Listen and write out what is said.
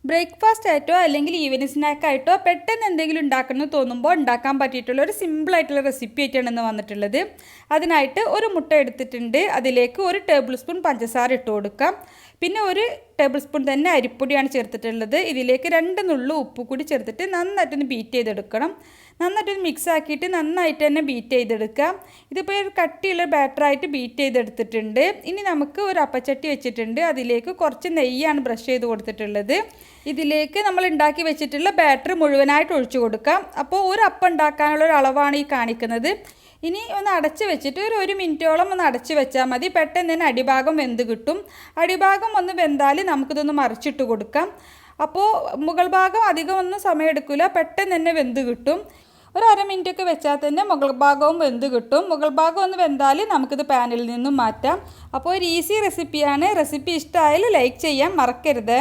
Breakfast ആയിട്ടോ അല്ലെങ്കിൽ evening സ്നാക്കായിട്ടോ പെട്ടെന്ന് എന്തെങ്കിലും ഉണ്ടാക്കണമെന്ന് തോന്നുമ്പോൾ ഉണ്ടാക്കാൻ പറ്റിയിട്ടുള്ള ഒരു സിമ്പിളായിട്ടുള്ള റെസിപ്പി ആയിട്ടാണ് ഇന്ന് വന്നിട്ടുള്ളത്. അതിനായിട്ട് ഒരു മുട്ട എടുത്തിട്ടുണ്ട്. അതിലേക്ക് 1 ടേബിൾ സ്പൂൺ പഞ്ചസാര ഇട്ട് കൊടുക്കാം. പിന്നെ 1 ടേബിൾ സ്പൂൺ തന്നെ അരിപ്പൊടിയാണ് ചേർത്തിട്ടുള്ളത്. ഇതിലേക്ക് 2 നുള്ളു ഉപ്പ് കൂടി ചേർത്തിട്ട് നന്നായിട്ടൊന്ന് ബീറ്റ് ചെയ്തെടുക്കണം. നന്നായിട്ടൊന്ന് മിക്സ് ആക്കിയിട്ട് നന്നായിട്ട് തന്നെ ബീറ്റ് ചെയ്തെടുക്കാം. ഇതിപ്പോൾ ഒരു കട്ടിയുള്ള ബാറ്ററായിട്ട് ബീറ്റ് ചെയ്തെടുത്തിട്ടുണ്ട്. ഇനി നമുക്ക് ഒരു അപ്പച്ചട്ടി വെച്ചിട്ടുണ്ട്. അതിലേക്ക് കുറച്ച് നെയ്യാണ് ബ്രഷ് ചെയ്ത് കൊടുത്തിട്ടുള്ളത്. ഇതിലേക്ക് നമ്മൾ ഉണ്ടാക്കി വെച്ചിട്ടുള്ള ബാറ്റർ മുഴുവനായിട്ട് ഒഴിച്ചു കൊടുക്കാം. അപ്പോൾ ഒരു അപ്പം ഉണ്ടാക്കാനുള്ള ഒരു അളവാണ് ഈ കാണിക്കുന്നത്. ഇനി ഒന്ന് അടച്ച് വെച്ചിട്ട് ഒരു മിനിറ്റോളം ഒന്ന് അടച്ച് വെച്ചാൽ മതി. പെട്ടെന്ന് തന്നെ അടിഭാഗം വെന്ത് കിട്ടും. അടിഭാഗം ഒന്ന് വെന്താൽ നമുക്കിതൊന്ന് മറിച്ചിട്ട് കൊടുക്കാം. അപ്പോൾ മുകൾ ഭാഗം അധികം ഒന്നും സമയം എടുക്കില്ല, പെട്ടെന്ന് തന്നെ വെന്ത് കിട്ടും. ഒരു അര മിനിറ്റൊക്കെ വെച്ചാൽ തന്നെ മുകൾ ഭാഗവും വെന്ത് കിട്ടും. മുകൾ ഭാഗം ഒന്ന് വെന്താൽ നമുക്കിത് പാനിൽ നിന്നും മാറ്റാം. അപ്പോൾ ഒരു ഈസി റെസിപ്പിയാണ്. റെസിപ്പി ഇഷ്ടമായാൽ ലൈക്ക് ചെയ്യാൻ മറക്കരുത്.